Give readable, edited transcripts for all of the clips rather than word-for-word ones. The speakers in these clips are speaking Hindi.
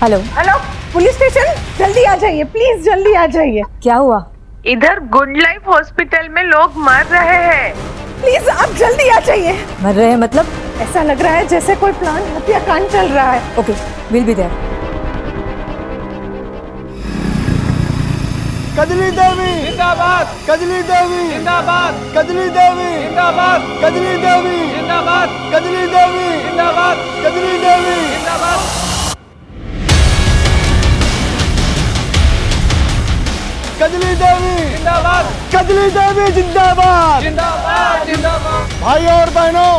हेलो हेलो, पुलिस स्टेशन, जल्दी आ जाइए प्लीज, जल्दी आ जाइए। क्या हुआ? इधर गुड लाइफ हॉस्पिटल में लोग मर रहे हैं। प्लीज आप जल्दी आ जाइए। मर रहे हैं मतलब? ऐसा लग रहा है जैसे कोई प्लान हत्याकांड चल रहा है। Okay, will be there. Kajli Devi जिंदाबाद, कजली देवी जिंदाबाद, कजली देवी जिंदाबाद, कजली देवी जिंदाबाद, कजली देवी जिंदाबाद, कजली देवी जिंदाबाद, कजली देवी जिंदाबाद, कजली देवी जिंदाबाद, जिंदाबाद जिंदाबाद। भाइयों और बहनों,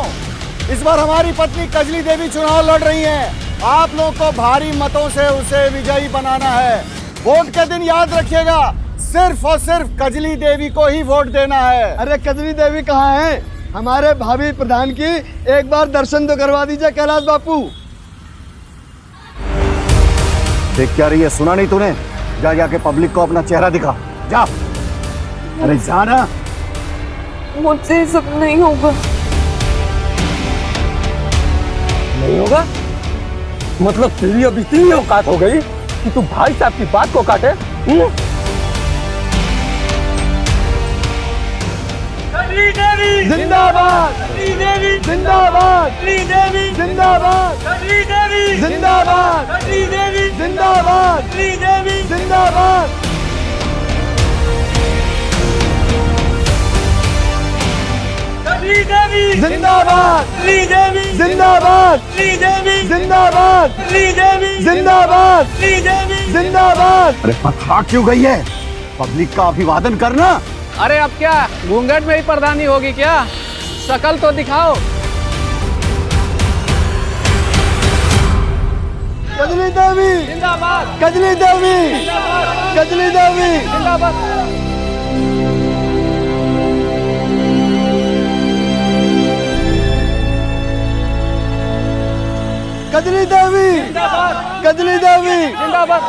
इस बार हमारी पत्नी कजली देवी चुनाव लड़ रही हैं। आप लोगों को भारी मतों से उसे विजयी बनाना है। वोट के दिन याद रखिएगा, सिर्फ और सिर्फ कजली देवी को ही वोट देना है। अरे कजली देवी कहाँ है? हमारे भावी प्रधान की एक बार दर्शन तो करवा दीजिए कैलाश बापू। देख क्या रही है, सुना नहीं तूने? जा जाके पब्लिक को अपना चेहरा दिखा, जा। अरे जा ना। मुझसे सब नहीं होगा। नहीं होगा? मतलब तेरी अब इतनी औकात हो गई कि तू भाई साहब की बात को काटे? जिंदाबाद, जिंदाबाद, जिंदाबाद, जिंदाबाद, जिंदाबाद, जिंदाबाद। जिंदाबाद, जिंदाबाद, जिंदाबाद, जिंदाबाद, जिंदाबाद। अरे पथा क्यों गई है? पब्लिक का अभिवादन करना। अरे अब क्या घूंघट में ही प्रधानी होगी क्या? शकल तो दिखाओ। कजली देवी जिंदाबाद, कजली देवी कजली देवी जिंदाबाद। कजली देवी कजली देवी जिंदाबाद।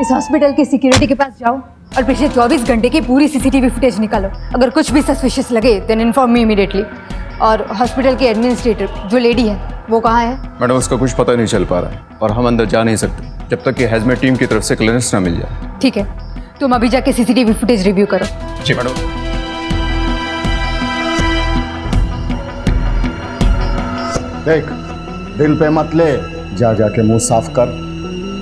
इस हॉस्पिटल की सिक्योरिटी के पास जाओ और पिछले 24 घंटे की पूरी सीसीटीवी फुटेज निकालो। अगर कुछ भी सस्पिशियस लगे देन इन्फॉर्म मी इमीडिएटली। और हॉस्पिटल के एडमिनिस्ट्रेटर जो लेडी है वो कहाँ है? मैडम उसका कुछ पता नहीं चल पा रहा है और हम अंदर जा नहीं सकते जब तक कि हैजमेट टीम की तरफ से क्लियरेंस ना मिल जाए। ठीक है, तुम अभी जाके सीसीटीवी फुटेज रिव्यू करो। जी मैडम। देख, दिल पे मत ले, जा जाके मुंह साफ कर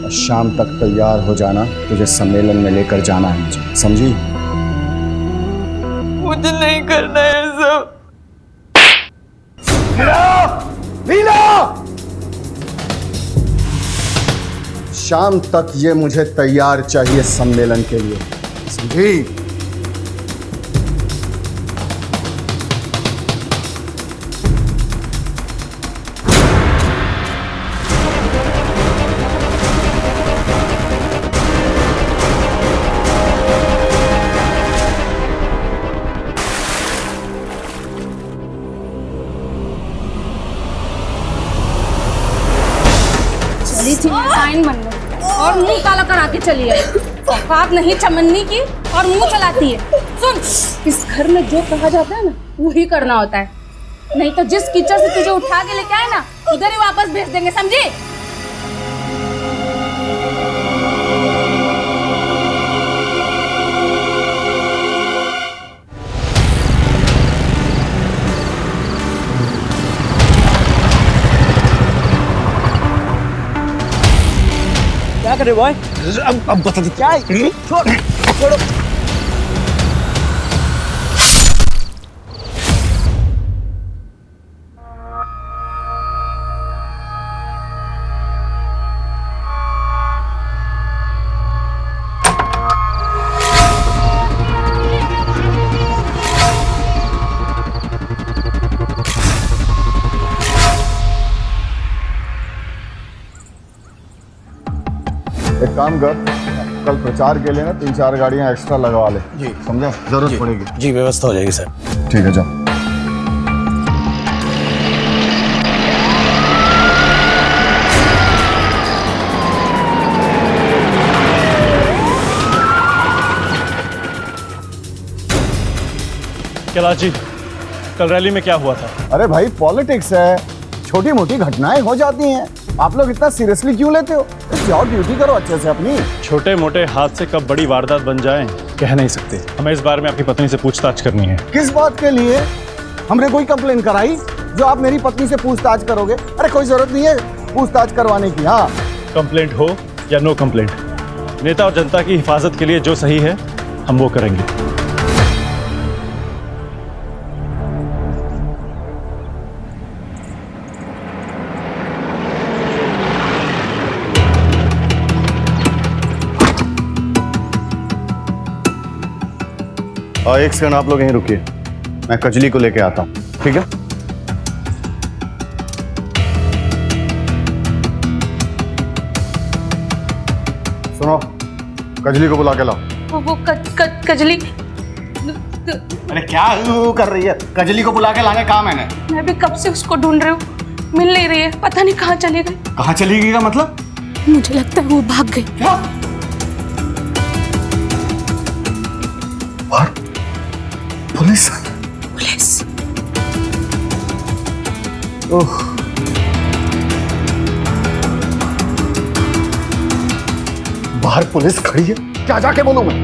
और शाम तक तैयार हो जाना। तुझे सम्मेलन में लेकर जाना है मुझे, समझी? मुझे नहीं करना है सब। शाम तक ये मुझे तैयार चाहिए सम्मेलन के लिए, समझी? साइन बन लो और मुंह काला करा के चली आई। औकात नहीं चमन्नी की और मुंह चलाती है। सुन, इस घर में जो कहा जाता है ना वही करना होता है, नहीं तो जिस कीचड़ से तुझे उठा के लेके आए ना उधर ही वापस भेज देंगे, समझी? क्या करे बॉय? अब बता दे क्या है? छोड़। छोड़ो। एक काम कर, कल प्रचार के लिए ना 3-4 गाड़ियां एक्स्ट्रा लगवा ले। जी समझा, जरूरत पड़ेगी। जी व्यवस्था हो जाएगी सर। ठीक है, जाओ। कैलाश जी, कल रैली में क्या हुआ था? अरे भाई, पॉलिटिक्स है, छोटी मोटी घटनाएं हो जाती हैं। आप लोग इतना सीरियसली क्यों लेते हो? जाओ ड्यूटी करो अच्छे से अपनी। छोटे मोटे हादसे कब बड़ी वारदात बन जाएं, कह नहीं सकते। हमें इस बारे में आपकी पत्नी से पूछताछ करनी है। किस बात के लिए? हमने कोई कंप्लेन कराई जो आप मेरी पत्नी से पूछताछ करोगे? अरे कोई जरूरत नहीं है पूछताछ करवाने की। हाँ, कंप्लेंट हो या नो कंप्लेंट, नेता और जनता की हिफाजत के लिए जो सही है हम वो करेंगे। एक सेकंड आप लोग यहीं रुकिए, मैं कजली को लेके आता हूँ, ठीक है? सुनो, कजली को बुला के लाओ। वो कजली। अरे क्या कर रही है? कजली को बुला के लाने का मैंने। मैं भी कब से उसको ढूंढ रही हूँ, मिल नहीं रही है, पता नहीं कहाँ चली गई। कहाँ चली गई का मतलब? मुझे लगता है वो भाग गई। क्या? और पुलिस? पुलिस? ओह, बाहर पुलिस खड़ी है, क्या जाके बोलूं मैं?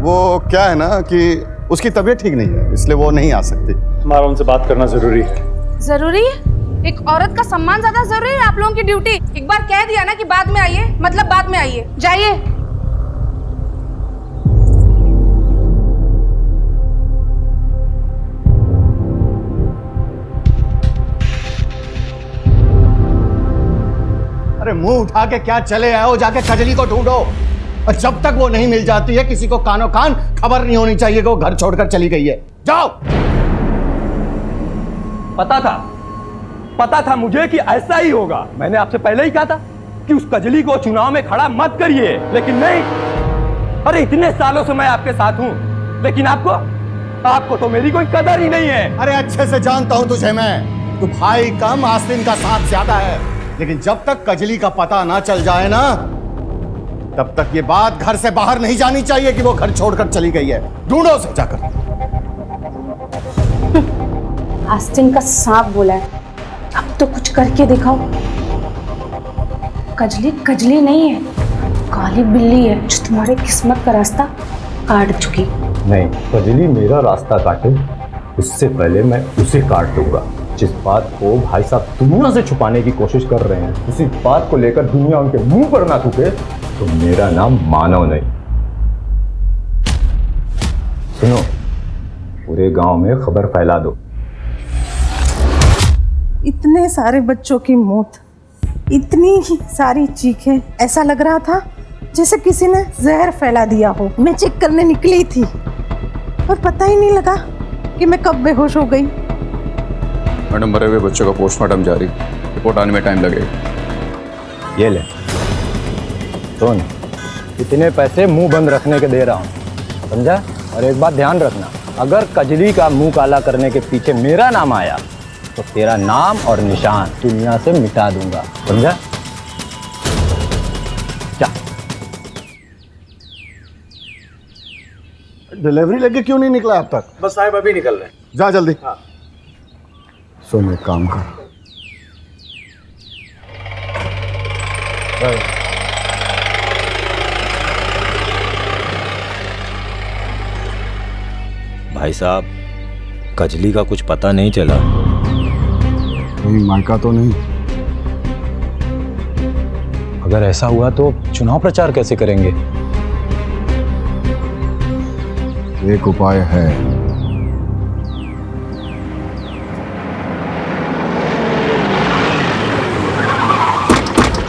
वो क्या है ना कि उसकी तबीयत ठीक नहीं है, इसलिए वो नहीं आ सकती। हमारा उनसे बात करना जरूरी है। जरूरी है? एक औरत का सम्मान ज्यादा जरूरी है आप लोगों की ड्यूटी? एक बार कह दिया ना कि बाद में आइए, मतलब बाद में आइए। जाइए। अरे मुंह उठा के क्या चले आओ, जाके कजली को ढूंढो। और जब तक वो नहीं मिल जाती है, किसी को कानो कान खबर नहीं होनी चाहिए कि वो घर छोड़कर चली गई है। जाओ। पता था मुझे कि ऐसा ही होगा। मैंने आपसे पहले ही कहा था कि उस कजली को चुनाव में खड़ा मत करिए, लेकिन नहीं। अरे इतने सालों से मैं आपके साथ हूं, लेकिन आपको तो मेरी कोई कदर ही नहीं है। अरे अच्छे से जानता हूं तुझे मैं, तू भाई कम आस्तीन का साथ ज्यादा है। लेकिन जब तक कजली का पता ना चल जाए ना, तब तक ये बात घर से बाहर नहीं जानी चाहिए कि वो घर छोड़कर चली गई है। ढूंढो उसे जाकर। आस्तीन का सांप बोला है, अब तो कुछ करके दिखाओ। कजली नहीं है, काली बिल्ली है जो तुम्हारे किस्मत का रास्ता काट चुकी। नहीं, कजली मेरा रास्ता काटे उससे पहले मैं उसे काट दूंगा। जिस बात को भाई साहब दुनिया से छुपाने की कोशिश कर रहे हैं, उसी बात को लेकर दुनिया उनके मुंह पर ना थूके तो मेरा नाम मानव नहीं। सुनो, पूरे गांव में खबर फैला दो। इतने सारे बच्चों की मौत, इतनी ही सारी चीखें, ऐसा लग रहा था जैसे किसी ने जहर फैला दिया हो। मैं चेक करने निकली थी और पता ही नहीं लगा कि मैं कब बेहोश हो गई। मैडम, मरे हुए बच्चों का पोस्टमार्टम जारी, रिपोर्ट आने में टाइम लगेगा। ये ले सुन, इतने पैसे मुंह बंद रखने के दे रहा हूँ, समझा? और एक बात ध्यान रखना, अगर कजली का मुंह काला करने के पीछे मेरा नाम आया तो तेरा नाम और निशान दुनिया से मिटा दूंगा, समझा? क्या डिलीवरी लेके क्यों नहीं निकला अब तक? बस साहब अभी निकल रहे हैं। जा जल्दी। हाँ। सुन, एक काम कर, भाई साहब, कजली का कुछ पता नहीं चला। कहीं मायका तो नहीं? अगर ऐसा हुआ तो चुनाव प्रचार कैसे करेंगे? एक उपाय है।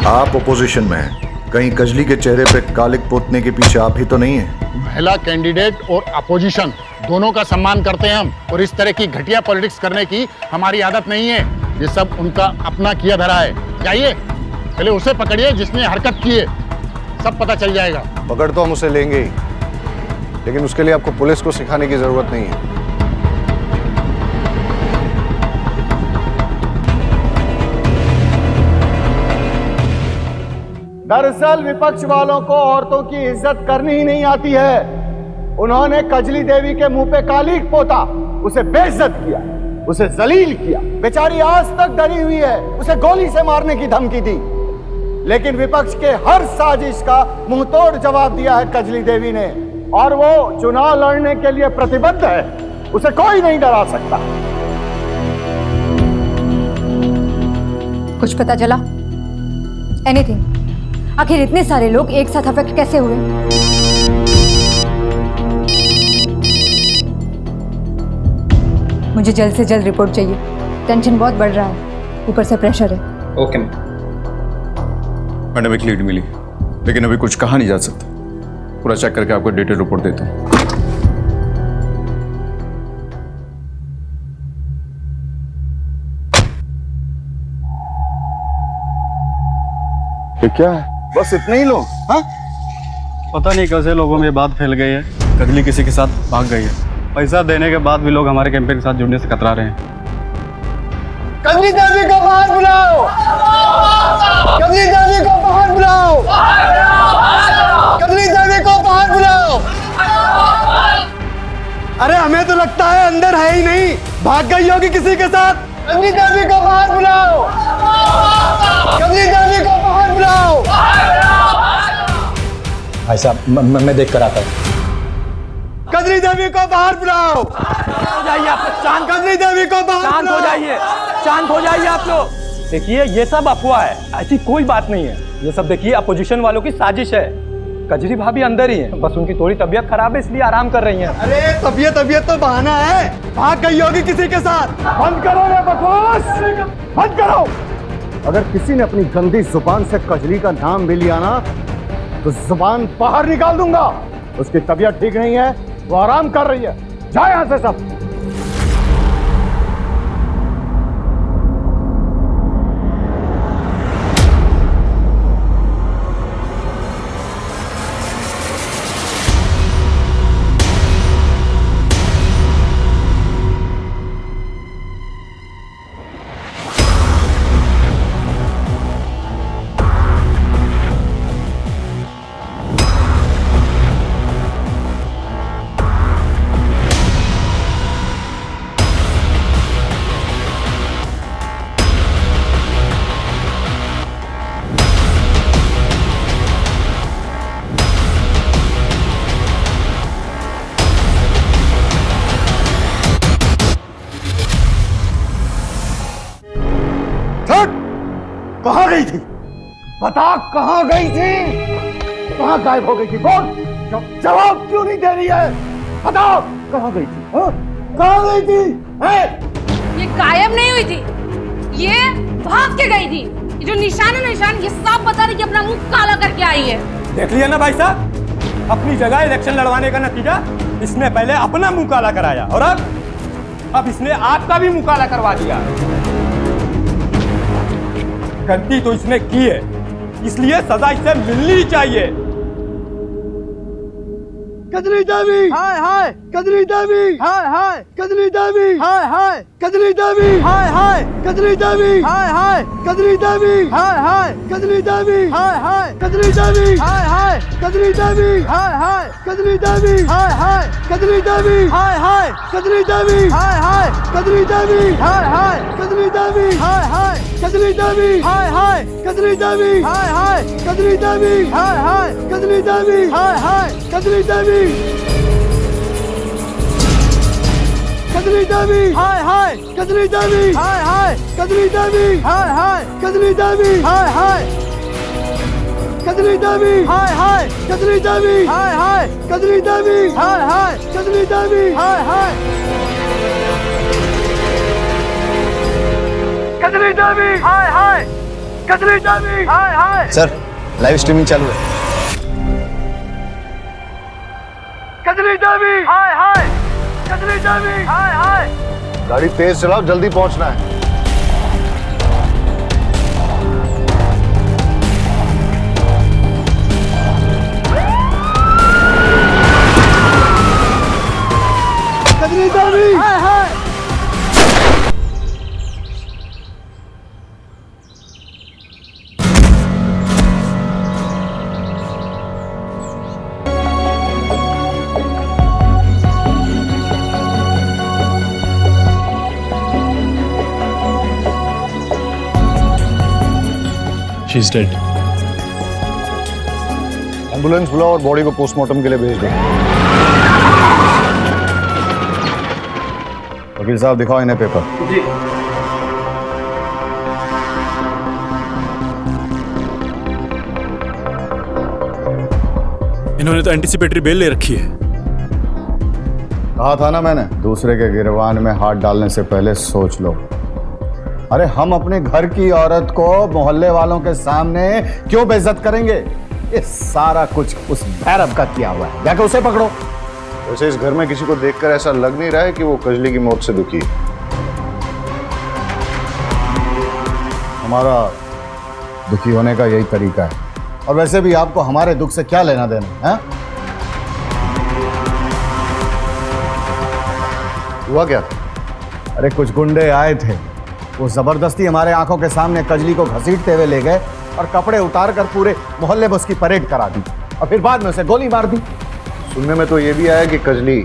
आप ओपोजिशन में हैं, कहीं कजली के चेहरे पे कालिक पोतने के पीछे आप ही तो नहीं है? महिला कैंडिडेट और अपोजिशन दोनों का सम्मान करते हैं हम, और इस तरह की घटिया पॉलिटिक्स करने की हमारी आदत नहीं है। ये सब उनका अपना किया धरा है। जाइए, पहले उसे पकड़िए जिसने हरकत की है, सब पता चल जाएगा। पकड़ तो हम उसे लेंगे ही, लेकिन उसके लिए आपको पुलिस को सिखाने की जरूरत नहीं है। दरअसल विपक्ष वालों को औरतों की इज्जत करनी ही नहीं आती है। उन्होंने कजली देवी के मुंह पे कालिक पोता, उसे बेइज्जत किया, उसे जलील किया। बेचारी आज तक डरी हुई है, उसे गोली से मारने की धमकी दी। लेकिन विपक्ष के हर साजिश का मुंहतोड़ जवाब दिया है कजली देवी ने, और वो चुनाव लड़ने के लिए प्रतिबद्ध है। उसे कोई नहीं डरा सकता। कुछ पता चला? एनीथिंग? आखिर इतने सारे लोग एक साथ अफेक्ट कैसे हुए? मुझे जल्द से जल्द रिपोर्ट चाहिए। टेंशन बहुत बढ़ रहा है, ऊपर से प्रेशर है। ओके मैडम, एक लीड मिली, लेकिन अभी कुछ कहा नहीं जा सकता। पूरा चेक करके आपको डिटेल रिपोर्ट देता हूँ। ये क्या है? बस इतने ही लोग? हाँ? पता नहीं कैसे लोगों में ये बात फैल गई है, कजली किसी के साथ भाग गई है। पैसा देने के बाद भी लोग हमारे कैंपेन के साथ जुड़ने से कतरा रहे हैं। कजली देवी को बाहर बुलाओ! कजली देवी को बाहर बुलाओ! कजली देवी को बाहर बुलाओ! अरे हमें तो लगता है अंदर है ही नहीं, भाग गई होगी किसी के साथ। कजली देवी को बाहर बुलाओ! कजली देवी को बाहर बुलाओ! भाई साहब मैं देख कर आता हूँ। कजली देवी को बाहर बुलाओ! हो जाइए आप शांत। कजली देवी को बाहर शांत हो जाइए, शांत हो जाइए आप लोग। देखिए ये सब अफवाह है, ऐसी कोई बात नहीं है। ये सब देखिए अपोजिशन वालों की साजिश है। कजरी भाभी अंदर ही है, बस उनकी थोड़ी तबीयत खराब है इसलिए आराम कर रही हैं। अरे तबीयत तो बहाना है, भाग गई होगी किसी के साथ। बंद करो ये बकवास, बंद करो। अगर किसी ने अपनी गंदी जुबान से कजरी का नाम भी लिया ना, तो जुबान बाहर निकाल दूंगा। उसकी तबीयत ठीक नहीं है, वो आराम कर रही है। जाओ यहां से सब। कहाँ गई थी? बता, कहाँ गई थी? कहाँ गायब हो गई थी? बोल, जवाब क्यों नहीं दे रही है? बताओ, कहाँ गई थी? हाँ? कहाँ गई थी? ये गायब नहीं हुई थी, ये भाग के गई थी। ये जो निशान है, निशान ये साफ बता रही कि अपना मुंह काला करके आई है। देख लिया ना भाई साहब, अपनी जगह इलेक्शन लड़वाने का नतीजा। इसने पहले अपना मुंह काला कराया और अब इसने आपका भी मुंह काला करवा दिया। गलती तो इसने की है, इसलिए सजा इसे मिलनी ही चाहिए। कजली देवी, हाय हाय। कजली देवी, हाय हाय। कजली देवी, हाय हाय। कजली देवी, हाय हाय। कजली देवी, हाय हाय। कजली देवी, हाय हाय। कजली देवी, हाय हाय। कजली देवी, हाय हाय। कजली देवी, हाय हाय। कजली देवी, हाय हाय। कजली देवी, हाय हाय। कजली देवी, हाय हाय। कजली देवी, हाय हाय। कजली देवी, हाय हाय। कजली देवी, हाय हाय। कजली देवी, हाय हाय। कजली देवी, हाय हाय। कजली देवी, हाय हाय। कजली देवी, कजली देवी हाय हाय कजली देवी हाय हाय कजली देवी हाय हाय कजली देवी हाय हाय कजली देवी हाय हाय कजली देवी हाय हाय कजली देवी हाय हाय कजली देवी हाय हाय कजली देवी हाय हाय कजली देवी हाय हाय। सर लाइव स्ट्रीमिंग चालू है। कजली देवी हाय हाय कजली देवी हाय हाय। गाड़ी तेज चलाओ, जल्दी पहुंचना है। कजली देवी हाय हाय। She's dead. एम्बुलेंस बुलाओ और बॉडी को पोस्टमार्टम के लिए भेज दो। वकील साहब दिखाओ इन्हें पेपर। जी। इन्होंने तो एंटीसिपेटरी बेल ले रखी है। कहा था ना मैंने, दूसरे के गिरबान में हाथ डालने से पहले सोच लो। अरे हम अपने घर की औरत को मोहल्ले वालों के सामने क्यों बेइज्जत करेंगे? ये सारा कुछ उस भैरव का किया हुआ है, जाके उसे पकड़ो। वैसे इस घर में किसी को देखकर ऐसा लग नहीं रहा है कि वो कजली की मौत से दुखी है। हमारा दुखी होने का यही तरीका है। और वैसे भी आपको हमारे दुख से क्या लेना देना है? हुआ क्या? अरे कुछ गुंडे आए थे, वो जबरदस्ती हमारे आंखों के सामने कजली को घसीटते हुए ले गए और कपड़े उतार कर पूरे मोहल्ले में उसकी परेड करा दी और फिर बाद में उसे गोली मार दी। सुनने में तो ये भी आया कि कजली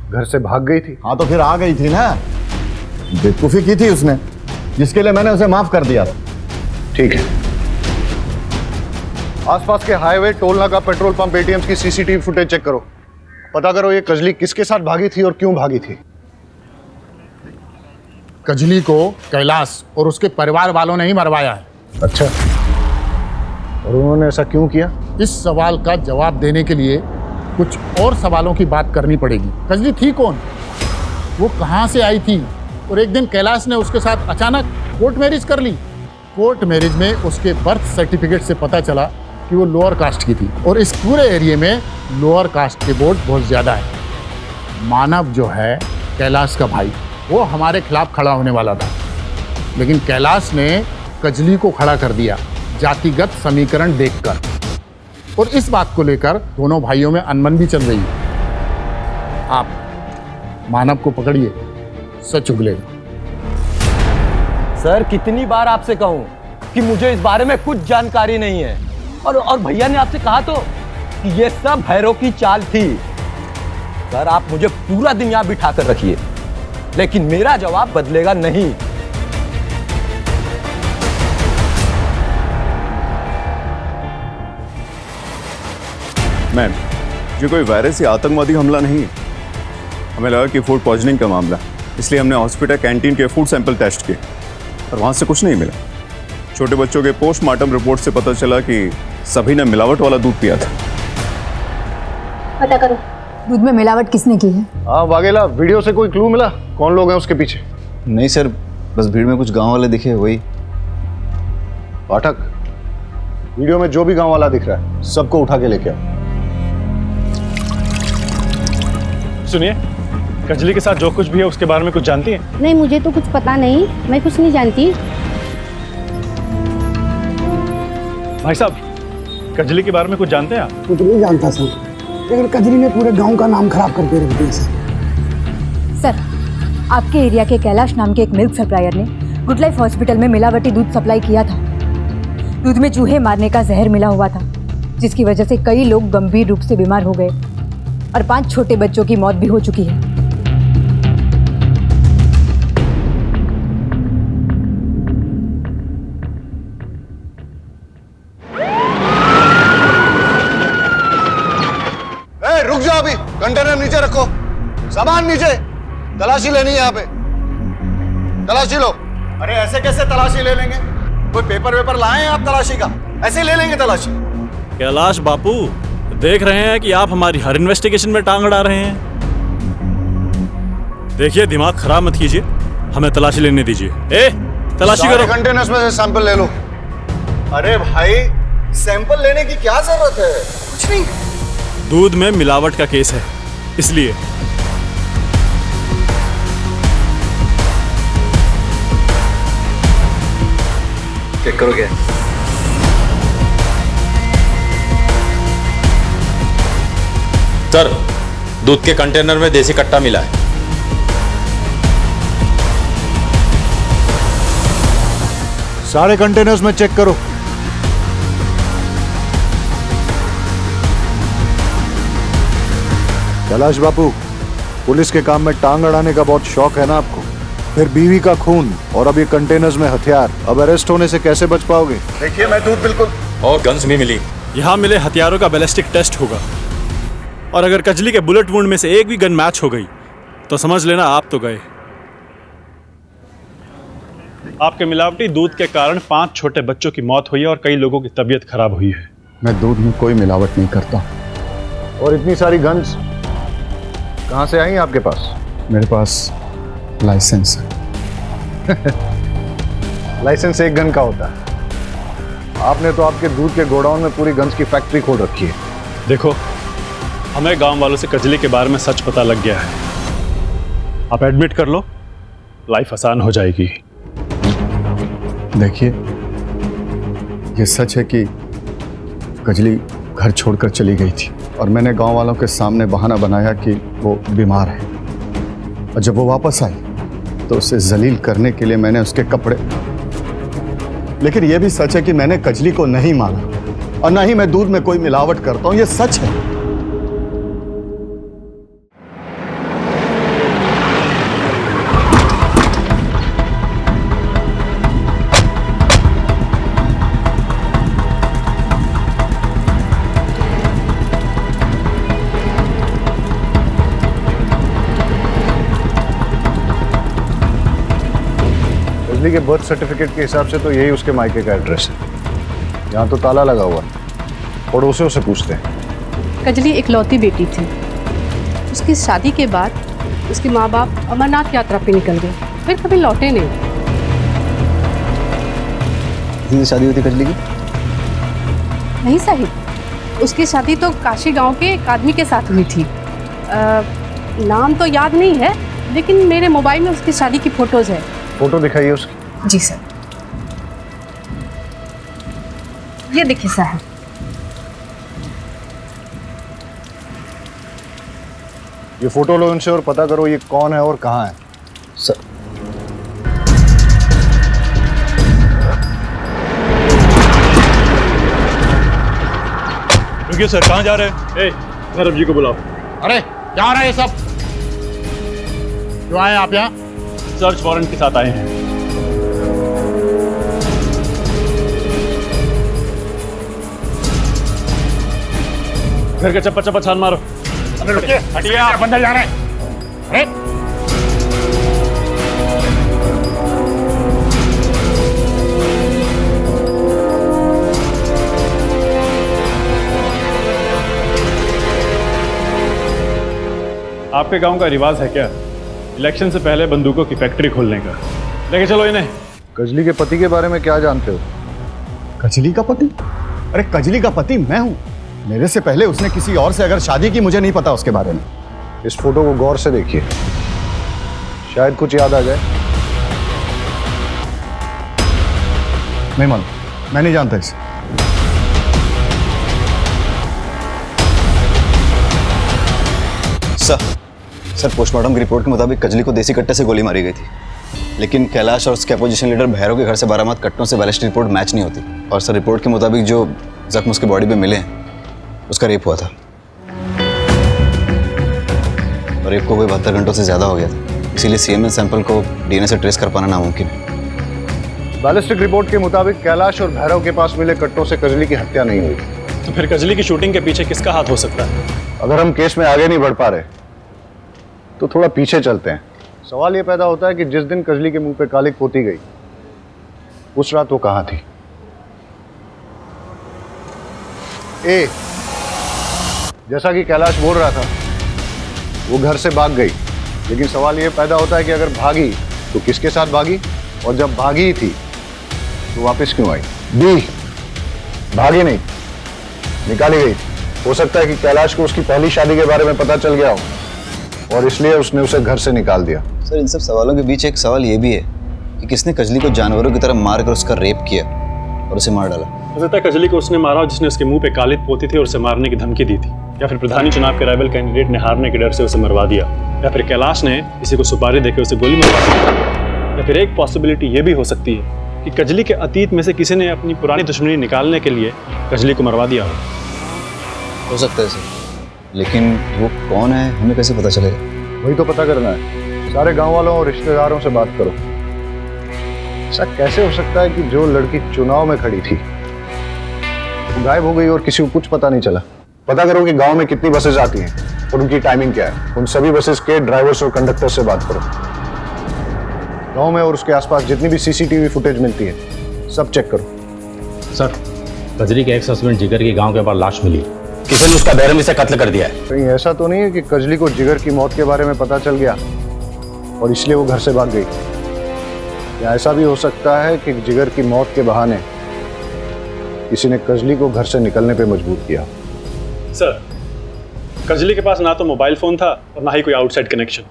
घर से भाग गई थी। हाँ तो फिर आ गई थी ना, बेवकूफी की थी उसने, जिसके लिए मैंने उसे माफ कर दिया था। ठीक है, आसपास के हाईवे, टोल नाका, पेट्रोल पंप, एटीएम्स की सीसीटीवी फुटेज चेक करो। पता करो ये कजली किसके साथ भागी थी और क्यों भागी थी। कजली को कैलाश और उसके परिवार वालों ने ही मरवाया है। अच्छा, और उन्होंने ऐसा क्यों किया? इस सवाल का जवाब देने के लिए कुछ और सवालों की बात करनी पड़ेगी। कजली थी कौन, वो कहाँ से आई थी, और एक दिन कैलाश ने उसके साथ अचानक कोर्ट मैरिज कर ली। कोर्ट मैरिज में उसके बर्थ सर्टिफिकेट से पता चला कि वो लोअर कास्ट की थी, और इस पूरे एरिया में लोअर कास्ट के वोट बहुत ज़्यादा है। मानव जो है कैलाश का भाई, वो हमारे खिलाफ खड़ा होने वाला था, लेकिन कैलाश ने कजली को खड़ा कर दिया जातिगत समीकरण देखकर, और इस बात को लेकर दोनों भाइयों में अनबन भी चल रही है। आप मानव को पकड़िए, सच उगलेगा। सर कितनी बार आपसे कहूं कि मुझे इस बारे में कुछ जानकारी नहीं है, और भैया ने आपसे कहा तो कि ये सब भैरव की चाल थी। सर आप मुझे पूरा दिन यहां बिठा कर रखिए, लेकिन मेरा जवाब बदलेगा नहीं। मैम, ये कोई वायरस या आतंकवादी हमला नहीं है। हमें लगा कि फूड पॉइजनिंग का मामला, इसलिए हमने हॉस्पिटल कैंटीन के फूड सैंपल टेस्ट किए, पर वहाँ से कुछ नहीं मिला। छोटे बच्चों के पोस्टमार्टम रिपोर्ट से पता चला कि सभी ने मिलावट वाला दूध पिया था। पता करो दूध में मिलावट किसने की है। हाँ वाघेला, वीडियो से कोई क्लू मिला कौन लोग हैं उसके पीछे? नहीं सर, बस भीड़ में कुछ गांव वाले दिखे, वही। पाठक, वीडियो में जो भी गांव वाला दिख रहा है सबको उठा के लेके आओ। सुनिए, कजली के साथ जो कुछ भी है उसके बारे में कुछ जानती हैं? नहीं, मुझे तो कुछ पता नहीं, मैं कुछ नहीं जानती। भाई साहब, कजली के बारे में कुछ जानते हैं आप? कुछ नहीं जानता सर, लेकिन कजली ने पूरे गांव का नाम खराब करके रख दिया सर, आपके एरिया के कैलाश नाम के एक मिल्क सप्लायर ने गुड लाइफ हॉस्पिटल में मिलावटी दूध सप्लाई किया था। दूध में चूहे मारने का जहर मिला हुआ था, जिसकी वजह से कई लोग गंभीर रूप से बीमार हो गए और 5 छोटे बच्चों की मौत भी हो चुकी है। रुक जाओ, अभी कंटेनर नीचे रखो, सामान नीचे। तलाशी लेनी है यहाँ पे, तलाशी लो। अरे ऐसे कैसे तलाशी ले लेंगे? कोई पेपर वेपर लाए हैं आप तलाशी का? ऐसे ले लेंगे तलाशी? कैलाश बापू, देख रहे हैं कि आप हमारी हर इन्वेस्टिगेशन में टांग अड़ा रहे हैं। देखिए, दिमाग खराब मत कीजिए, हमें तलाशी लेने दीजिए। ए, तलाशी करो। कंटेनर्स में से सैंपल ले लो। अरे भाई, सैंपल लेने की क्या जरूरत है? कुछ नहीं। दूध में मिलावट का केस है, इसलिए। चेक करोगे? सर, दूध के कंटेनर में देसी कट्टा मिला है। सारे कंटेनर्स में चेक करो। कैलाश बापू, पुलिस के काम में टांग अड़ाने का बहुत शौक है ना आपको? फिर बीवी का खून और अब ये कंटेनर्स में हथियार, अब अरेस्ट होने से कैसे बच पाओगे? देखिए, मैं दूध बिल्कुल। और गन्स भी मिली। यहाँ मिले हथियारों का बैलिस्टिक टेस्ट होगा, और अगर कजली के बुलेट वुंड में से एक भी गन मैच हो गई तो समझ लेना आप तो गए। आपके मिलावटी दूध के कारण 5 छोटे बच्चों की मौत हुई है और कई लोगों की तबीयत खराब हुई है। मैं दूध में कोई मिलावट नहीं करता। और इतनी सारी गन्स कहाँ से आई आपके पास? मेरे पास लाइसेंस है। लाइसेंस एक गन का होता है। आपने तो आपके दूध के गोडाउन में पूरी गन्स की फैक्ट्री खोल रखी है। देखो, हमें गांव वालों से कजली के बारे में सच पता लग गया है। आप एडमिट कर लो, लाइफ आसान हो जाएगी। देखिए, ये सच है कि कजली घर छोड़कर चली गई थी और मैंने गांव वालों के सामने बहाना बनाया कि वो बीमार है, और जब वो वापस आई तो उसे जलील करने के लिए मैंने उसके कपड़े। लेकिन यह भी सच है कि मैंने कजली को नहीं मारा और ना ही मैं दूध में कोई मिलावट करता हूं। यह सच है। कजली के बर्थ सर्टिफिकेट के हिसाब से तो यही उसके मायके का एड्रेस है। यहाँ तो ताला लगा हुआ है। पड़ोसियों से पूछते हैं। कजली इकलौती बेटी थी। उसकी शादी के बाद उसके माँ बाप अमरनाथ यात्रा पे निकल गए, फिर कभी लौटे नहीं। किसी से शादी हुई थी कजली की? नहीं साहिब, उसकी शादी तो काशी गांव के एक आदमी के साथ हुई थी। नाम तो याद नहीं है, लेकिन मेरे मोबाइल में उसकी शादी की फोटोज है। फोटो दिखाइए उसकी। जी सर, ये देखिए साहब। ये फोटो लो उनसे और पता करो ये कौन है और कहाँ है। सर, रुकिए सर, कहाँ जा रहे हैं? धर्म जी को बुलाओ। अरे क्या हो रहा है ये सब? क्यों आए आप यहाँ? सर्च वारंट के साथ आए हैं। घर का चप्पा चप्पा छान मारो। अरे रुकिए, हटिए, आप अंदर जा रहे हैं। अरे आपके गांव का रिवाज है क्या इलेक्शन से पहले बंदूकों की फैक्ट्री खोलने का? लेके चलो इन्हें। कजली के पति के बारे में क्या जानते हो? कजली का पति? अरे कजली का पति मैं हूं। मेरे से पहले उसने किसी और से अगर शादी की, मुझे नहीं पता उसके बारे में। इस फोटो को गौर से देखिए, शायद कुछ याद आ जाए। नहीं मालूम, मैं नहीं जानता इसे। सर, पोस्टमार्टम की रिपोर्ट के मुताबिक कजली को देसी कट्टे से गोली मारी गई थी, लेकिन कैलाश और उसके अपोजिशन लीडर भैरव के घर से बरामद कट्टों से बैलिस्टिक रिपोर्ट मैच नहीं होती। और सर, रिपोर्ट के मुताबिक जो जख्म उसके बॉडी पे मिले हैं उसका रेप हुआ था, और रेप को कोई 72 घंटों से ज़्यादा हो गया था। इसीलिए सीएमएन सैंपल को डीएनए से ट्रेस कर पाना नामुमकिन है। बैलिस्टिक रिपोर्ट के मुताबिक कैलाश और भैरव के पास मिले कट्टों से कजली की हत्या नहीं हुई। तो फिर कजली की शूटिंग के पीछे किसका हाथ हो सकता है? अगर हम केस में आगे नहीं बढ़ पा रहे तो थोड़ा पीछे चलते हैं। सवाल ये पैदा होता है कि जिस दिन कजली के मुंह पे कालिक पोती गई उस रात वो कहाँ थी? ए, जैसा कि कैलाश बोल रहा था, वो घर से भाग गई, लेकिन सवाल ये पैदा होता है कि अगर भागी तो किसके साथ भागी, और जब भागी थी तो वापस क्यों आई? बी, भागी नहीं, निकाली गई थी। हो सकता है कि कैलाश को उसकी पहली शादी के बारे में पता चल गया हो और इसलिए उसने उसे घर से निकाल दिया। सर, इन सब सवालों के बीच एक सवाल ये भी है कि किसने कजली को जानवरों की तरह मारकर उसका रेप किया और उसे मार डाला। हो सकता है कजली को उसने मारा जिसने उसके मुंह पे कालिक पोती थी और उसे मारने की धमकी दी थी, या फिर प्रधानी चुनाव के राइवल कैंडिडेट ने हारने के डर से उसे मरवा दिया, या फिर कैलाश ने किसी को सुपारी देकर उसे गोली मरवा दी, या फिर एक पॉसिबिलिटी ये भी हो सकती है कि कजली के अतीत में से किसी ने अपनी पुरानी दुश्मनी निकालने के लिए कजली को मरवा दिया हो सकता है सर, लेकिन वो कौन है हमें कैसे पता चलेगा? वही तो पता करना है। सारे गांव वालों और रिश्तेदारों से बात करो। ऐसा कैसे हो सकता है कि जो लड़की चुनाव में खड़ी थी वो गायब हो गई और किसी को कुछ पता नहीं चला? पता करो कि गांव में कितनी बसेस आती हैं और उनकी टाइमिंग क्या है। उन सभी बसेस के ड्राइवर्स और कंडक्टर से बात करो। गांव में और उसके आसपास जितनी भी सीसीटीवी फुटेज मिलती है सब चेक करो। सर, कजली के एक्स हस्बैंड जिगर की गांव के बाहर लाश मिली, किसी ने उसका बेरहमी से कत्ल कर दिया है। कहीं ऐसा तो नहीं है कि कजली को जिगर की मौत के बारे में पता चल गया और इसलिए वो घर से भाग गई? या ऐसा भी हो सकता है कि जिगर की मौत के बहाने किसी ने कजली को घर से निकलने पे मजबूर किया? सर, कजली के पास ना तो मोबाइल फोन था और ना ही कोई आउटसाइड कनेक्शन,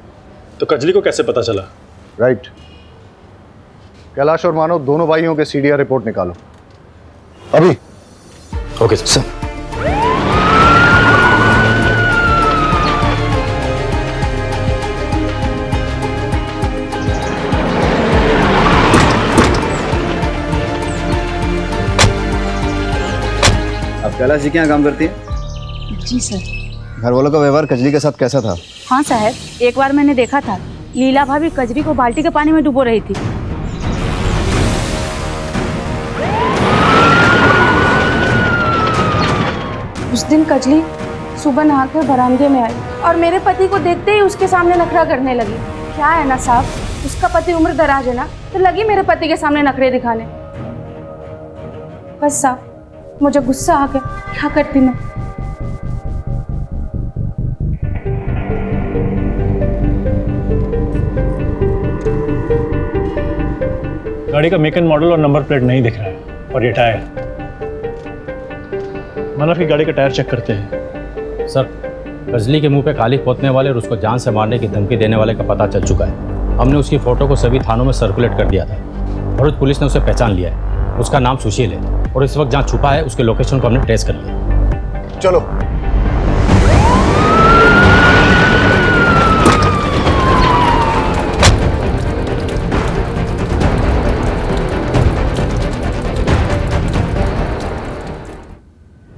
तो कजली को कैसे पता चला? राइट। कैलाश और मानव दोनों भाइयों के सीडीआर रिपोर्ट निकालो अभी। Okay sir. अब कैलाश जी क्या काम करती है? जी सर। घर वालों का व्यवहार कजली के साथ कैसा था? हाँ साहब, एक बार मैंने देखा था लीला भाभी कजरी को बाल्टी के पानी में डुबो रही थी। उस दिन कजली सुबह नहाकर बरामदे में आई और मेरे पति को देखते ही उसके सामने नखरा करने लगी। क्या है ना साहब, उसका पति उम्र दराज है ना, तो लगी मेरे पति के सामने नखरे दिखाने। बस साहब, मुझे गुस्सा आ गया, क्या करती मैं। गाड़ी का मेक एंड मॉडल और नंबर प्लेट नहीं दिख रहा है, और ये टायर, मानव की गाड़ी का टायर चेक करते हैं। सर, कजली के मुंह पे कालिक पोतने वाले और उसको जान से मारने की धमकी देने वाले का पता चल चुका है। हमने उसकी फोटो को सभी थानों में सर्कुलेट कर दिया था। भरूच पुलिस ने उसे पहचान लिया है। उसका नाम सुशील है और इस वक्त जहाँ छुपा है उसके लोकेशन को हमने ट्रेस कर लिया। चलो।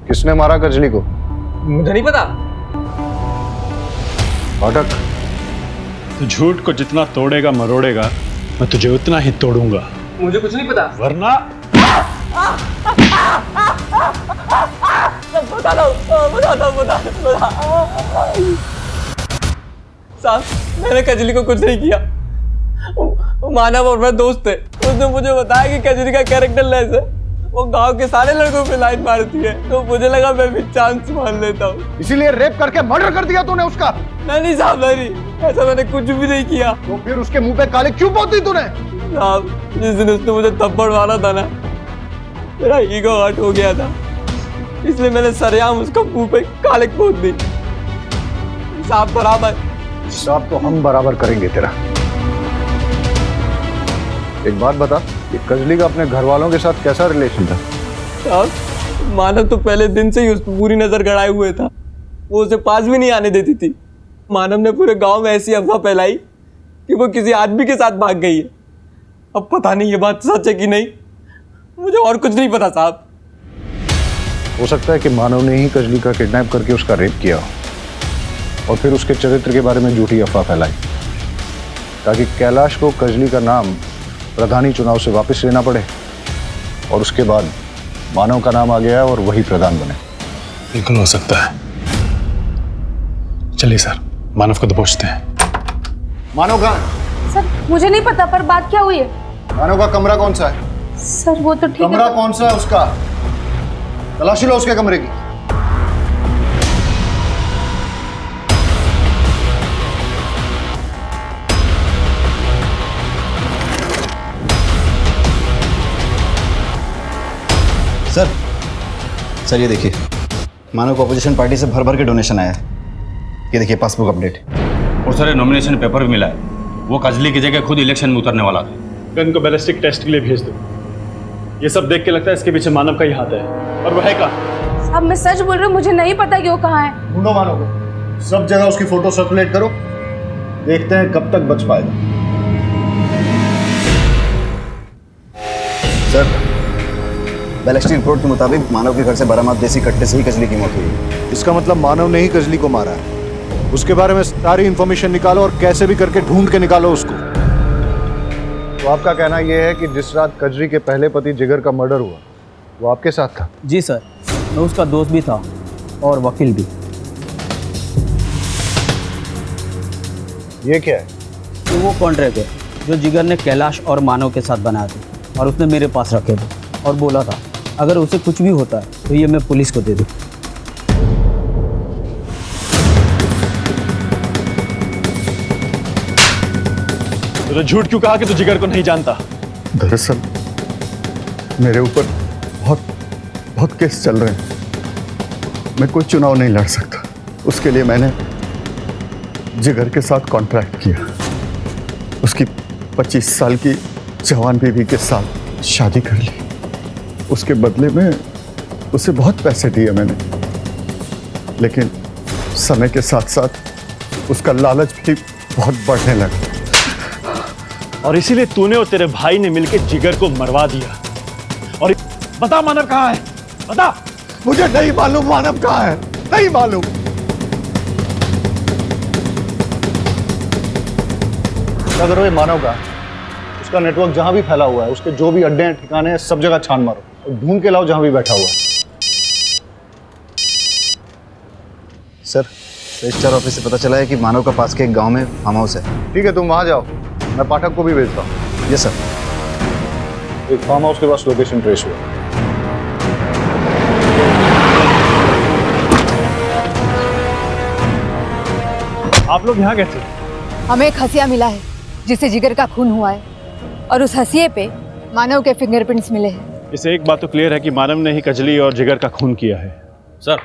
किसने मारा कजली को? मुझे नहीं पता। अटक। तो झूठ को जितना तोड़ेगा मरोड़ेगा, मैं तुझे उतना ही तोड़ूंगा। मुझे कुछ नहीं पता। वरना साहब, मैंने कजली को कुछ नहीं किया। मानव और मैं दोस्त थे। उसने मुझे बताया कि कजली का कैरेक्टर लेस है, वो गांव के सारे लड़कों पे लाइन मारती है, तो मुझे लगा मैं भी चांस मान लेता हूँ। इसीलिए रेप करके मर्डर कर दिया तूने उसका? नहीं साहब, नहीं, ऐसा मैंने कुछ भी नहीं किया। तो फिर उसके मुंह पे कालिक क्यों पोती तूने? साहब, जिस दिन उसने मुझे थप्पड़ मारा था ना, मेरा ईगो हर्ट हो गया था, इसलिए मैंने सरेआम उसका मुंह पे कालिक पोत दी। साहब बराबर। साहब तो हम बराबर करेंगे तेरा। एक बात बता, ये कजली का अपने घर वालों के साथ कैसा रिलेशन था? साहब, मानव तो पहले दिन से ही उस पर पूरी नजर गड़ाए हुए था। वो उसे पास भी नहीं आने देती थी। मानव ने पूरे गांव में ऐसी अफवाह फैलाई कि वो किसी आदमी के साथ भाग गई है। अब पता नहीं ये बात सच है कि नहीं, मुझे और कुछ नहीं पता साहब। हो सकता है कि मानव ने ही कजली का किडनैप करके उसका रेप किया और फिर उसके चरित्र के बारे में झूठी अफवाह फैलाई ताकि कैलाश को कजली का नाम प्रधानी चुनाव से वापस लेना पड़े, और उसके बाद मानव का नाम आ गया और वही प्रधान बने। बिल्कुल हो सकता है। चलिए सर, मानव को दबोचते हैं। मानव कहाँ? मुझे नहीं पता, पर बात क्या हुई है? मानव का कमरा कौन सा है? सर वो तो ठीक है। कमरा कौन सा है उसका? तलाशी लो उसके कमरे की। सर ये देखिए, मानव को अपोजिशन पार्टी से भर भर के डोनेशन आया है। ये देखिए पासबुक अपडेट। और सर नॉमिनेशन पेपर भी मिला है। वो कजली की जगह खुद इलेक्शन में उतरने वाला था। गन को बैलिस्टिक टेस्ट के लिए भेज दो। ये सब देख के लगता है इसके पीछे मानव का ही हाथ है। और वो है कहाँ? साहब मैं सच बोल रही हूँ, मुझे नहीं पता कि वो कहाँ है। ढूंढो मानव को, सब जगह उसकी फोटो सर्कुलेट करो, देखते हैं कब तक बच पाएगा। सर बैलिस्टिक रिपोर्ट के मुताबिक मानव के घर से बरामद देसी कट्टे से ही कजली की मौत हुई है। इसका मतलब मानव ने ही कजली को मारा है। उसके बारे में सारी इंफॉर्मेशन निकालो और कैसे भी करके ढूंढ के निकालो उसको। तो आपका कहना यह है कि जिस रात कजली के पहले पति जिगर का मर्डर हुआ वो आपके साथ था? जी सर, मैं उसका दोस्त भी था और वकील भी। ये क्या है? तो वो कॉन्ट्रैक्ट है जो जिगर ने कैलाश और मानव के साथ बनाया था और उसने मेरे पास रखे थे और बोला था अगर उसे कुछ भी होता है तो ये मैं पुलिस को दे दूँ। तो झूठ क्यों कहा कि तू जिगर को नहीं जानता? दरअसल मेरे ऊपर बहुत केस चल रहे हैं। मैं कोई चुनाव नहीं लड़ सकता। उसके लिए मैंने जिगर के साथ कॉन्ट्रैक्ट किया। उसकी 25 साल की जवान बीवी के साथ शादी कर ली। उसके बदले में उसे बहुत पैसे दिए मैंने, लेकिन समय के साथ साथ उसका लालच भी बहुत बढ़ने लगा। और इसीलिए तूने और तेरे भाई ने मिलकर जिगर को मरवा दिया। और बता मानव कहाँ है? बता। मुझे नहीं मालूम मानव कहाँ है, नहीं मालूम। क्या करो ये मानव का? उसका नेटवर्क जहां भी फैला हुआ है, उसके जो भी अड्डे हैं, ठिकाने हैं, सब जगह छान मारो और ढूंढ के लाओ जहां भी बैठा हुआ है। सर रजिस्ट्रार ऑफिस से पता चला है कि मानव का पास के एक गांव में फार्म हाउस है। ठीक है, तुम वहां जाओ, मैं पाठक को भी भेजता हूँ। Yes sir. एक फार्म हाउस के पास लोकेशन ट्रेस हुआ। आप लोग यहाँ कैसे? हमें एक हसिया मिला है जिससे जिगर का खून हुआ है और उस हसिये पे मानव के फिंगरप्रिंट्स मिले हैं। इसे एक बात तो क्लियर है कि मानव ने ही कजली और जिगर का खून किया है। सर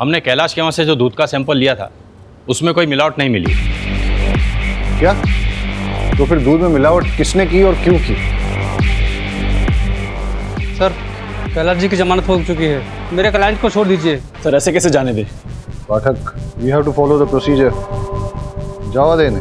हमने कैलाश के वहाँ से जो दूध का सैंपल लिया था उसमें कोई मिलावट नहीं मिली। क्या? तो फिर दूध में मिलावट किसने की और क्यों की? सर कैलाश जी की जमानत हो चुकी है, मेरे क्लाइंट को छोड़ दीजिए। सर ऐसे कैसे जाने दे? Pathak, we have to follow the procedure. जावा देने।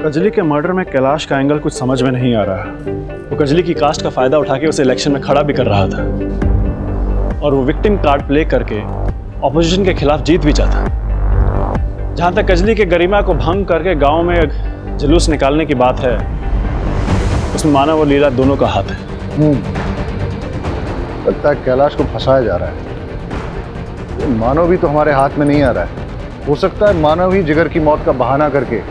कजली के मर्डर में कैलाश का एंगल कुछ समझ में नहीं आ रहा। वो कजली की कास्ट का फायदा उठा के उसे इलेक्शन में खड़ा भी कर रहा था और वो विक्टिम कार्ड प्ले करके ऑपोजिशन के खिलाफ जीत भी चाहता। जहां तक कजली के गरिमा को भंग करके गांव में जुलूस निकालने की बात है, उसमें मानव और लीला दोनों का हाथ है। लगता है कैलाश को फंसाया जा रहा है। ये मानव भी तो हमारे हाथ में नहीं आ रहा है। हो सकता है मानव ही जिगर की मौत का बहाना करके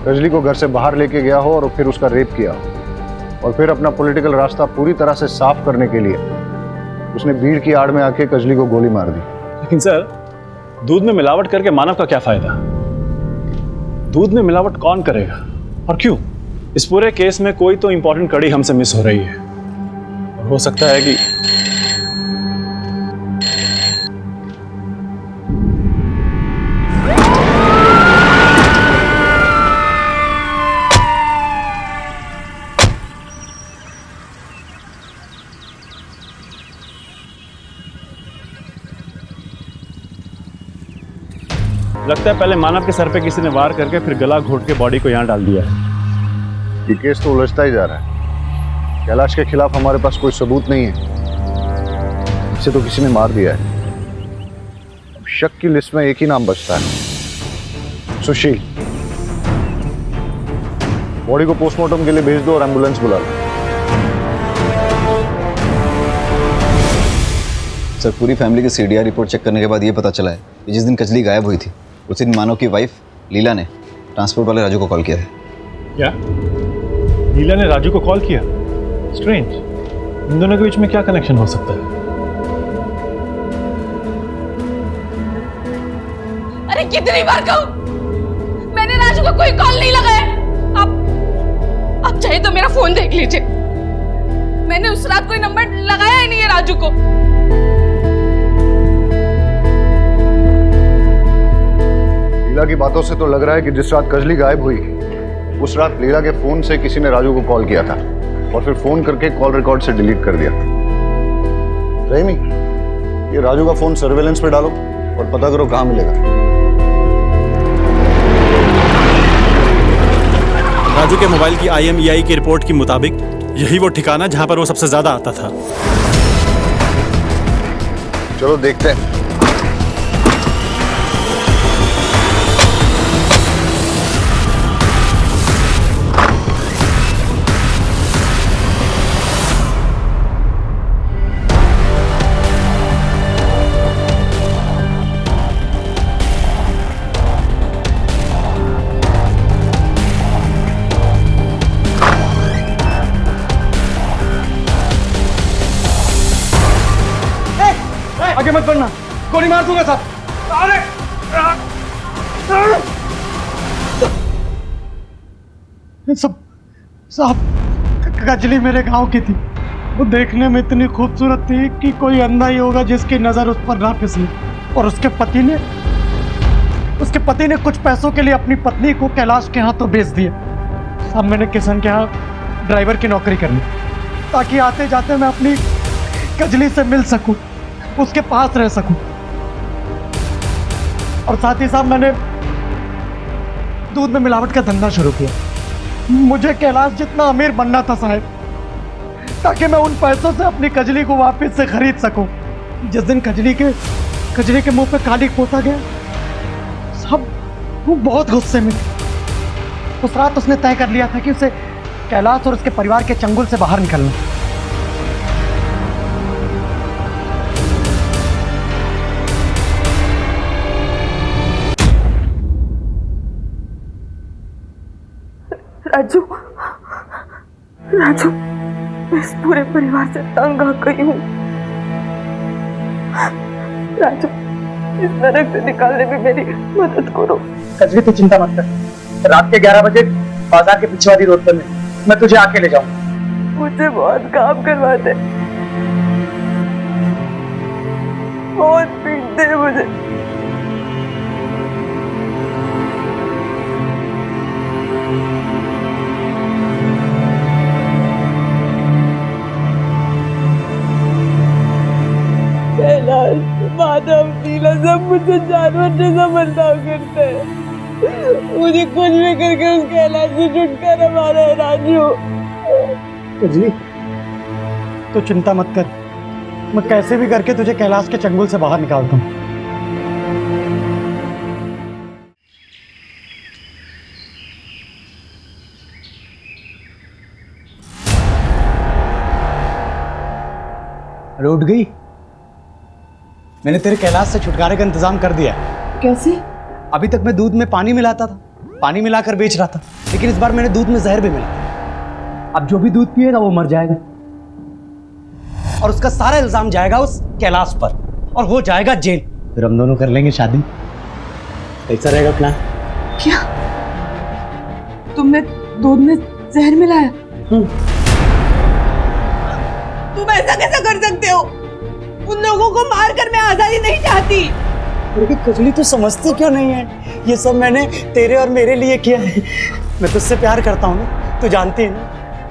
कजली को घर से बाहर लेके गया हो और फिर उसका रेप किया हो और फिर अपना पॉलिटिकल रास्ता पूरी तरह से साफ करने के लिए उसने भीड़ की आड़ में आके कजली को गोली मार दी। लेकिन सर दूध में मिलावट करके मानव का क्या फायदा? दूध में मिलावट कौन करेगा और क्यों? इस पूरे केस में कोई तो इंपॉर्टेंट कड़ी हमसे मिस हो रही है और हो सकता है कि लगता है पहले मानव के सर पे किसी ने वार करके फिर गला घोट के बॉडी को यहाँ डाल दिया है। ये केस तो उलझता ही जा रहा है। कैलाश के खिलाफ हमारे पास कोई सबूत नहीं है। इसे तो किसी ने मार दिया है। अब शक की लिस्ट में एक ही नाम बचता है, सुशील। बॉडी को पोस्टमार्टम के लिए भेज दो और एम्बुलेंस बुला लो। सर पूरी फैमिली की सीडीआर रिपोर्ट चेक करने के बाद ये पता चला है कि जिस दिन कजली गायब हुई थी उस दिन मानव की वाइफ लीला ने ट्रांसपोर्ट वाले राजू को कॉल किया था। क्या लीला ने राजू को कॉल किया? स्ट्रेंज। इन दोनों के बीच में क्या कनेक्शन हो सकता है? अरे कितनी बार कहूं, मैंने राजू को कोई कॉल नहीं लगाया। आप चाहे तो मेरा फोन देख लीजिए, मैंने उस रात कोई नंबर लगाया ही नहीं है राजू को। लीला की बातों से तो लग रहा है कि जिस रात कजली गायब हुई उस रात लीला के फोन से किसी ने राजू को कॉल किया था और फिर फोन करके कॉल रिकॉर्ड से डिलीट कर दिया। रहीमी, ये राजू का फोन सर्वेलेंस पे डालो और पता करो कहां मिलेगा। राजू के मोबाइल की IMEI की रिपोर्ट के मुताबिक यही वो ठिकाना जहां पर वो सबसे ज्यादा आता था। चलो देखते हैं। आगे मत बढ़ना, गोली मार दूंगा साहब। सब साहब, कजली मेरे गांव की थी। वो देखने में इतनी खूबसूरत थी कि कोई अंधा ही होगा जिसकी नजर उस पर ना फिसले। और उसके पति ने कुछ पैसों के लिए अपनी पत्नी को कैलाश के हाथों बेच दिया। साहब मैंने किशन के यहाँ ड्राइवर की नौकरी कर ली ताकि आते जाते मैं अपनी कजली से मिल सकूं, उसके पास रह सकूं। और साथ ही साथ मैंने दूध में मिलावट का धंधा शुरू किया। मुझे कैलाश जितना अमीर बनना था साहब, ताकि मैं उन पैसों से अपनी कजली को वापस से खरीद सकूं। जिस दिन कजली के मुंह पे कालिक पोता गया साहब, वो बहुत गुस्से में थी। उस रात उसने तय कर लिया था कि उसे कैलाश और उसके परिवार के चंगुल से बाहर निकलना। राजू, मैं इस पूरे परिवार से तंग आ गई हूँ। राजू, इस नरक से निकालने में मेरी मदद करो। कजली तू चिंता मत कर, रात के 11 बजे बाजार के पीछे वाली रोड पर मैं तुझे आके ले जाऊंगा। मुझे बहुत काम करवाते, बहुत पीटते हैं मुझे। माधव, नीला सब मुझे जानवर जैसा बर्ताव करते हैं। मुझे कुछ भी करके उस कैलाश से छुटकारा मारा है राजू। कजली तू चिंता मत कर, मैं कैसे भी करके तुझे कैलाश के चंगुल से बाहर निकालता हूँ। अरे उठ गई, मैंने तेरे कैलाश से छुटकारे का इंतजाम कर दिया है। कैसे? अभी तक मैं दूध में पानी मिलाता था, पानी मिलाकर बेच रहा था, लेकिन इस बार मैंने दूध में जहर भी मिला। अब जो भी दूध पिएगा वो मर जाएगा और उसका सारा इल्जाम जाएगा उस कैलाश पर और हो जाएगा जेल। फिर हम दोनों कर लेंगे शादी। कैसा रहेगा प्लान? क्या तुमने दूध में जहर मिलाया? तुम ऐसा कैसा कर सकते हो? उन लोगों को मारकर मैं आजादी नहीं चाहती। अरे कजली तू समझती क्यों नहीं है? ये सब मैंने तेरे और मेरे लिए किया है। मैं तुझसे प्यार करता हूँ ना, तू जानती है ना।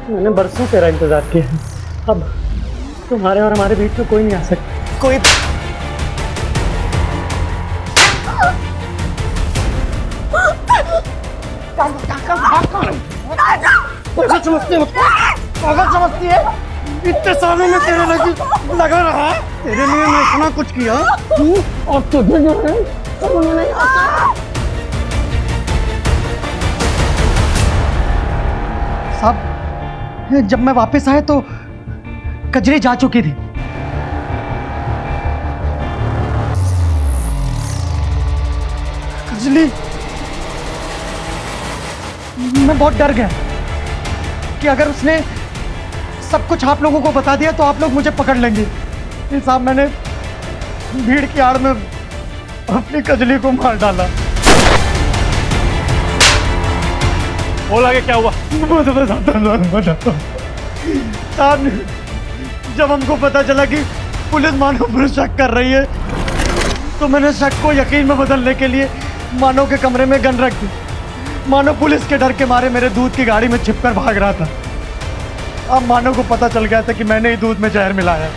मैंने बरसों तेरा इंतजार किया है। अब तुम्हारे और हमारे बीच में कोई नहीं आ सकता। कोई पागल समझती है, पागल समझती है। इतने सालों में तेरे लगा रहा, तेरे लिए मैं इतना कुछ किया और तुझे जो है समझ नहीं आता। साहब जब मैं वापस आया तो कजली जा चुकी थी। कजली, मैं बहुत डर गया कि अगर उसने सब कुछ आप लोगों को बता दिया तो आप लोग मुझे पकड़ लेंगे। साहब मैंने भीड़ की आड़ में अपनी कजली को मार डाला। बोल आगे क्या हुआ? वो तो बताता हूँ। साहब जब हमको पता चला कि पुलिस मानव पर शक कर रही है तो मैंने शक को यकीन में बदलने के लिए मानव के कमरे में गन रख दी। मानव पुलिस के डर के मारे मेरे दूध की गाड़ी में छिपकर भाग रहा था। अब मानव को पता चल गया था कि मैंने ही दूध में जहर मिलाया।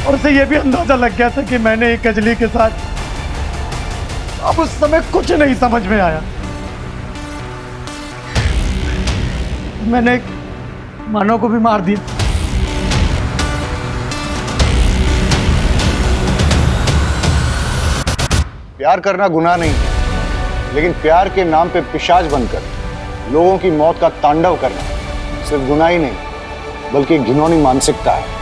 और उसे यह भी अंदाजा लग गया था कि मैंने एक कजली के साथ, अब उस समय कुछ नहीं समझ में आया। मैंने मानव को भी मार दिया। प्यार करना गुनाह नहीं है, लेकिन प्यार के नाम पे पिशाच बनकर लोगों की मौत का तांडव करना सिर्फ गुनाह ही नहीं बल्कि घिनौनी मानसिकता है।